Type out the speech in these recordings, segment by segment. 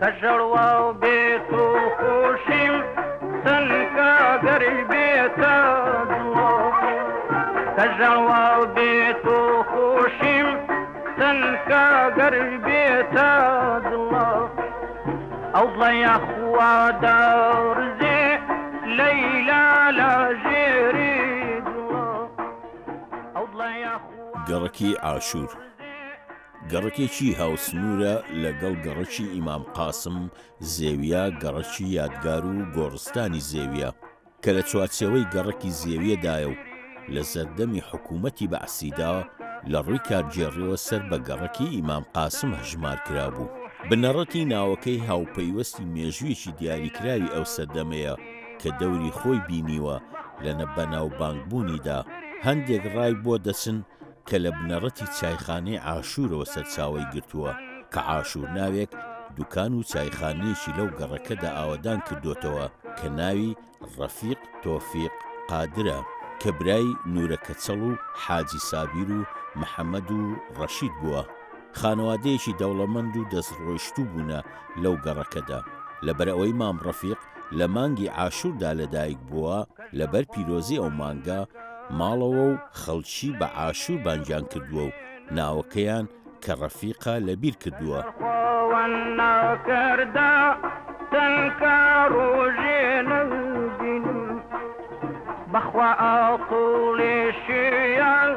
كجروا بيتو خوشم تنكا قربيتا الله كجروا بيتو خوشم تنكا قربيتا الله الله يا اخوة دار زي ليلى لا جريد الله يا اخوة گەڕەکی عاشور گەڕەکێکی هاوسنوورە لەگەڵ گەڕەکی ئیمام قاسم زێویە گەڕەکی یادگار و گۆڕستانی زێویە کە لە چوارچێوەی گەڕەکی زێویەدایە و لە زەردەمی حکوومەتی بەعسیدا لە ڕووی کارگێڕیەوە سەر بە گەڕەکی ئیمام قاسم هەژمار کرابوو. بنەڕەتی ناوەکەی هاوپەیوەستی مێژوویەکی دیاریکراوی ئەو سەردەمەیە کە دەوری خۆی بینیوە لە بەناوبانگبوونیدا هەندێک ڕای بۆ دەچن کە لە بنەڕەتی چایخانەی عاشورەوە سەرچاوەی گرتووە کە عاشور ناوێک دوکان و چایخانەیەکی لەو گەڕەکەدا ئاوەدان کردوتەوە کە ناوی ڕەفیق تۆفیق قادرە کە برای نورە کەچەڵ و حاجی سابیر و محەممەد و ڕەشید بووە. خانەوادەیەکی دەوڵەمەند و دەستڕۆیشتوو بوونە لەو گەڕەکەدا. لەبەر ئەوەی مام ڕەفیق لە مانگی عاشوردا لەدایک بووە لەبەر پیرۆزی ئەو مانگە ماڵەوە و خەڵکی بە عاشور بانجان کردووە و ناوەکەیان کە ڕەفیقە لەبیر کردووە. بخوا ئاقوڵێ شێیان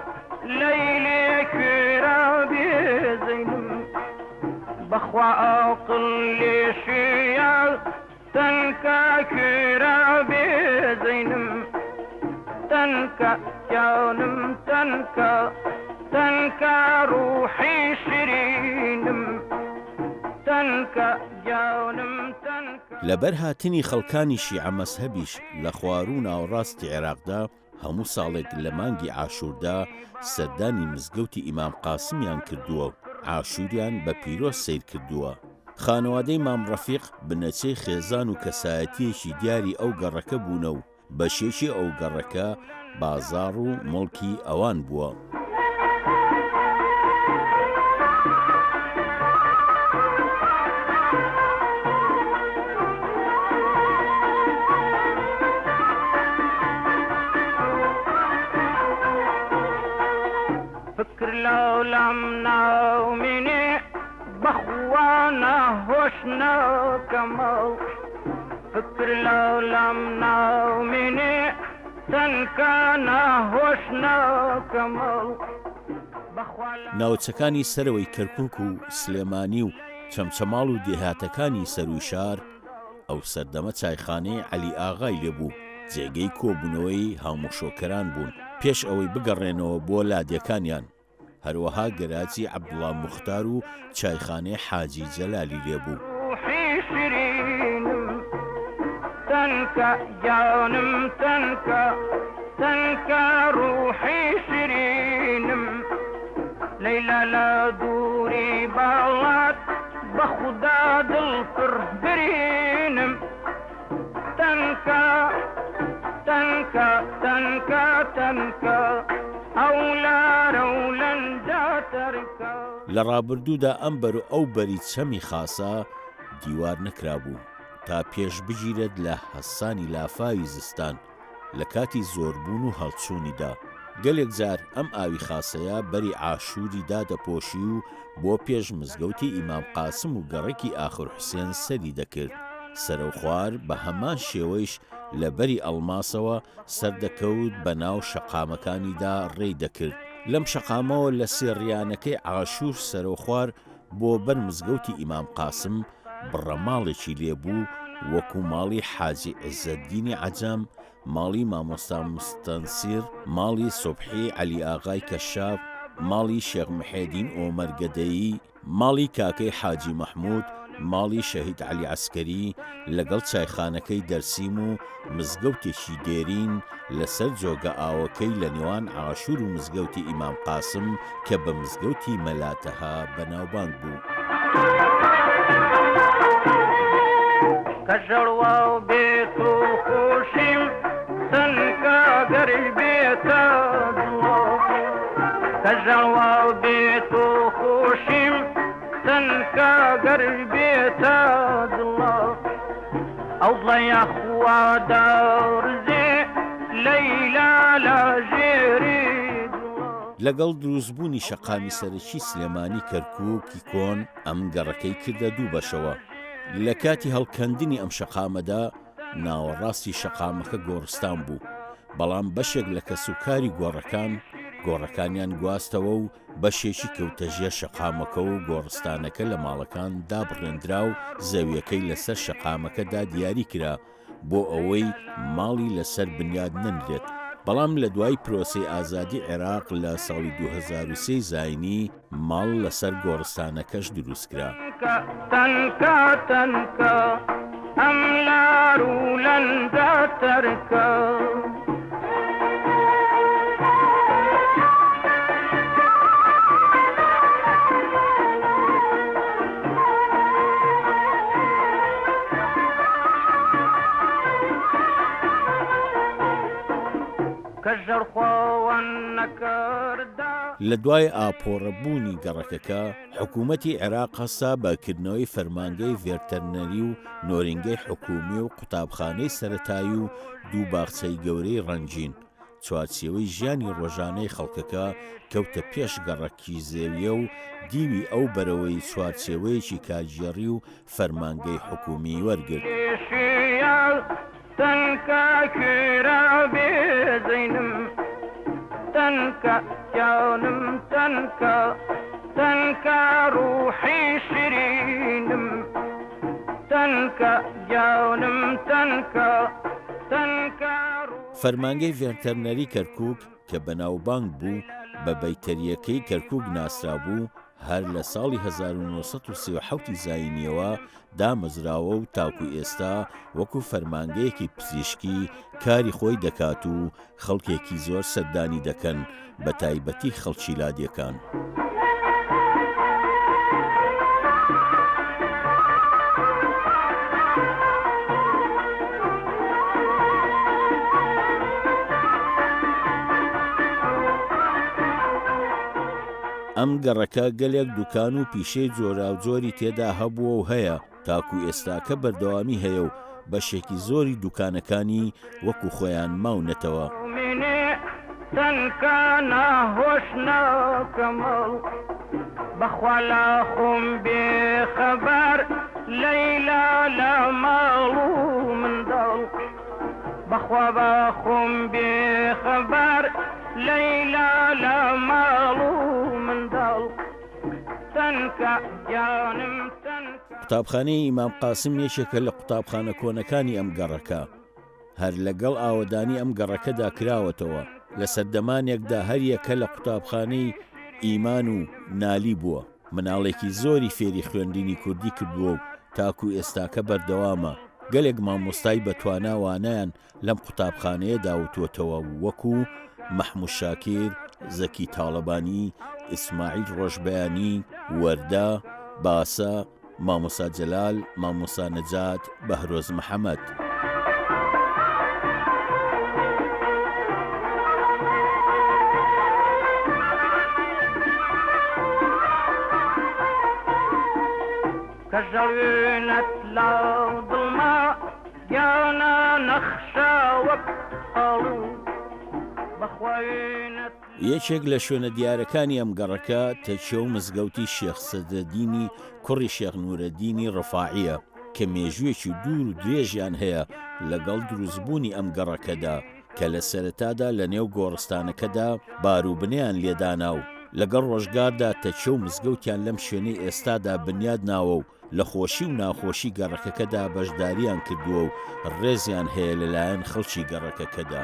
لەیلێ کوێرا بێزەینم بەخوا ئاقڵ لێ شێیان تەنکە کوێرا بێزەینم تەنکە جانم تەنکە ڕوحی شیرینم تەنکە جانم لەبەر هاتنی خەڵکانی شیعە مەزهەبیش لە خوار و ناوەڕاستی عێراقدا هەموو ساڵێک لە مانگی عاشوردا سەردانی مزگەوتی ئیمام قاسمیان کردووە و عاشوریان بە پیرۆز سیر کردووە. خانەوادەی مام ڕەفیق بنەچەی خێزان و کەسایەتیەکی دیاری ئەو گەڕەکە بوونە و بەشێکی ئەو گەڕەکە بازاڕ و مڵکی ئەوان بووە. فكر لولم ناومني بخوانا هوشنا كمال فكر لولم ناومني تنكانا هوشنا كمال ناوچەکانی سەرەوەی کەرکووک و سلێمانی و چەمچەماڵ و دێهاتەکانی سەروشار ئەو سەردەمە چایخانەی عەلی ئاغای لێبوو جێگەی کۆبوونەوەی هاموشۆکەران بوون پێش ئەوەی بگەڕێنەوە بۆ لادیەکانیان. هەروەها گەراجی عەبدوڵڵا موختار و چایخانەی حاجی جەلالی لێبوو. تەنکە جانم تەنکە ڕوحی شیرینم لەیلە لە دووری باڵات بە خودا دڵپڕ برینم تەنکە ئەو لارە و لەنجا تەرکە. لە ڕابردوودا ئەم بەر و ئەو بەری چەمی خاسە دیوار نەکرابوو تا پێش بگیرێت لە هەسانی لافاوی زستان لە کاتی زۆربوون و هەڵچوونیدا. گەلێک جار ئەم ئاوی خاسەیە بەری عاشوریدا دەپۆشی و بۆ پێش مزگەوتی ئیمام قاسم و گەڕێکی ئاخر حوسێن سەری دەکرد. سەرۆخوار بە هەمان شێوەیش لە بەری ئەڵماسەوە سەردەکەوت بە ناو شەقامەکانیدا ڕێی دەکرد. لەم شەقامەوە لە سێڕیانەکەی عاشور سەرۆخوار بۆ بەر مزگەوتی ئیمام قاسم بڕەماڵێکی لێبوو وەکو ماڵی حاجی عیزەددینی عەجەم، ماڵی مامۆستا مستەنسیر، ماڵی سوبحی عەلی ئاغای کەشاف، ماڵی شێخ محێدین ئۆمەر گەدەیی، ماڵی کاکەی حاجی مەحموود، ماڵی شەهید عەلی عەسکەری لەگەڵ چایخانەکەی دەرسیم و مزگەوتێکی دێرین لەسەر جۆگە ئاوەکەی لە نێوان عاشور و مزگەوتی ئیمام قاسم کە بە مزگەوتی مەلاتەها بەناوبانگ بوو. كجروا بيت خوشم تنكا قربيت الله كجروا بيت خوشم تنكا قربيت الله الله يا اخوة دار زي ليلى لا جريد لەگەڵ دروستبوونی شەقامی سەرەکی سلێمانی کەرکووکی کۆن ئەم گەڕەکەی کردە دوو بەشەوە. لە کاتی هەڵکەندنی ئەم شەقامەدا ناوەڕاستی شەقامەکە گۆڕستان بوو، بەڵام بەشێک لە کەسوکاری گۆڕەکانیان گواستەوە و بەشێکی کەوتەژێر شەقامەکە و گۆڕستانەکە لە ماڵەکان دابڕێنرا و زەویەکەی لەسەر شەقامەکەدا دیاری کرا بۆ ئەوەی ماڵی لەسەر بنیاد نەنرێت. بەڵام لە دوای پرۆسەی ئازادی عێراق لە ساڵی 2003 زاینی ماڵ لەسەر گۆڕستانەکەش دروستکرا. تنكا تنكا أملار لندا تركا كجر خوانك لە دوای ئاپۆڕەبوونی گەڕەکەکە حکوومەتی عێراق هەستا بەکردنەوەی فەرمانگەی ڤێرتەرنەری و نۆرینگەی حکومی و قوتابخانەی سەرەتایی و دوو باخچەی گەورەی ڕەنجین. چوارچێوەی ژیانی ڕۆژانەی خەڵکەکە کەوتە پێش گەڕەکی زێویە و دیوی ئەو بەرەوەی چوارچێوەیەکی کارژێڕی و فەرمانگەی حکومی وەرگرت. تنكا كرابي زينم تنكا جانم تنكا تنكا روحي شرينم تنكا جانم تنكا تنكا فەرمانگەی ڤێرتەرنەری کەرکووک کە بەناوبانگ بوو بە بەیتەریەکەی کەرکووک ناسرا بوو، هەر لە ساڵی 1937 زاینیەوە دامەزراوە و تاکو ئێستا وەکو فەرمانگەیەکی پزیشکی کاری خۆی دەکات و خەڵکێکی زۆر سەردانی دەکەن، بە تایبەتی خەڵکی لادیەکان. ئەم گەڕەکە گەلێک دوکان و پیشەی جۆراوجۆری تێدا هەبووە و هەیە، تاکو ئێستاکە بەردەوامی هەیە و بەشێکی زۆری دوکانەکانی وەکو خۆیان ماونەتەوە. تنكا ناهوش ناكمل بخوالا خم بخبر ليلى لا مالو من دل بخوا خم بخبر ليلى لا مالو من دل تنكا جانم تنكا. قوتابخانەی ئیمام قاسم یەکێکە لە قوتابخانە کۆنەکانی ئەم گەڕەکە، هەر لەگەڵ ئاوەدانی ئەم گەڕەکەدا کراوەتەوە. لە سەردەمانێکدا هەر یەکە لە قوتابخانەی ئیمان و نالی بووە. مناڵێکی زۆری فێری خوێندنی کوردی کردووە و تاکو ئێستاکە بەردەوامە. گەلێک مامۆستای بەتواناوانیان لەم قوتابخانەیە داوتوەتەوە وەکو مەحموود شاکر، زەکی تاڵەبانی، ئیسماعیل ڕۆژبەیانی، وەردە، باسە، مامۆستا جەلال، مامۆستا نەجات، بەهرۆز محەممەد. كجرينة لوض الماء يانا نخشى وقالوا بخوينة. یەکێک لە شوێنە دیارەکانی ئەم گەڕەکە تەچێ و مزگەوتی شێخ سەدەدینی کوڕی شێخ نورەدینی ڕەفاعیە کە مێژوویەکی دوور و درێژیان هەیە لەگەڵ دروستبوونی ئەم گەڕەکەدا کە لە سەرەتادا لە نێو گۆڕستانەکەدا باروبنیان لێدانا و لەگەڵ ڕۆژگاردا تەچێ و مزگەوتیان لەم شوێنەی ئێستادا بنیاد ناوە و لە خۆشی و ناخۆشی گەڕەکەکەدا بەشداریان کردووە و ڕێزیان هەیە لەلایەن خەڵکی گەڕەکەکەدا.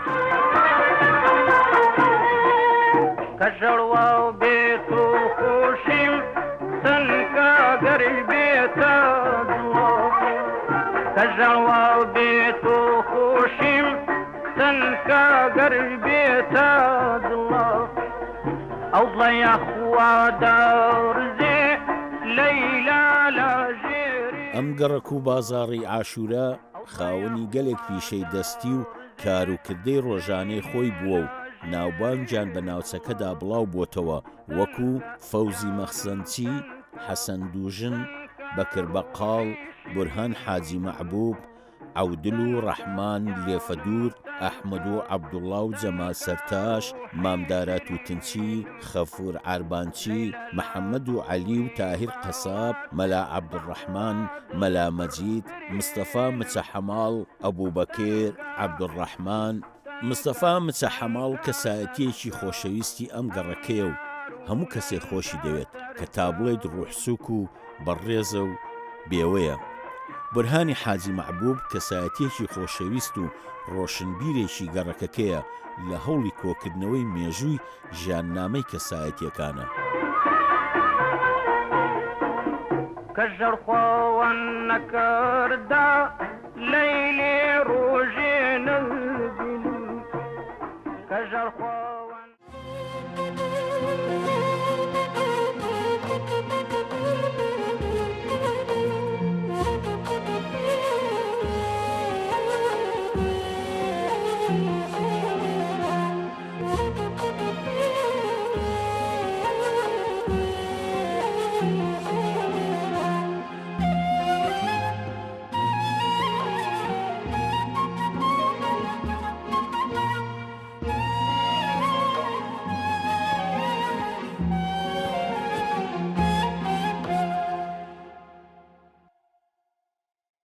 کە ژەڵوا و بێت و خۆشیم سنکە گەری بێتە دڵۆ، کە ژەڵوا و بێت و خۆشیم سنکە گەری بێتە دڵۆ، ئەو بڵەیە خوا دەڕزێ لەیلا لە ژێری. ئەم گەڕەک و بازاڕی عاشورا خاوەنی گەلێک پیشەی دەستی و کاروکردەی ڕۆژانەی خۆی بووە و ناوبانجان بە ناوچەکەدا بڵاو بۆتەوە، وەکو فەوزی مەخزەنچی، حەسەن دووژن، بەکر بەقاڵ، بورهان حاجی مەحبوب، عەودل و ڕەحمان لێفەدوور، ئەحمەد و عەبدوڵڵا و جەمال سەرتاش، مامدارە تووتنچی، خەفور عاربانچی، محەممەد و عەلی و تاهیر قەساب، مەلا عەبدوڕەحمان، مەلا مەجید، مستەفا مچەحەماڵ، ئەبووبەکر، عەبدوڕەحمان. مستەفا مچەحەماڵ کەسایەتیەکی خۆشەویستی ئەم گەڕەکەیە و هەموو کەسێک خۆشی دەوێت کە تا بڵێت ڕوحسووک و بەڕێزە و بێوەیە. بورهانی حاجی مەحبوب کەسایەتیەکی خۆشەویست و ڕۆشنبیرێکی گەڕەکەکەیە لە هەوڵی کۆکردنەوەی مێژووی ژیاننامەی کەسایەتیەکانە. کە ژەڕخواوە نەکردا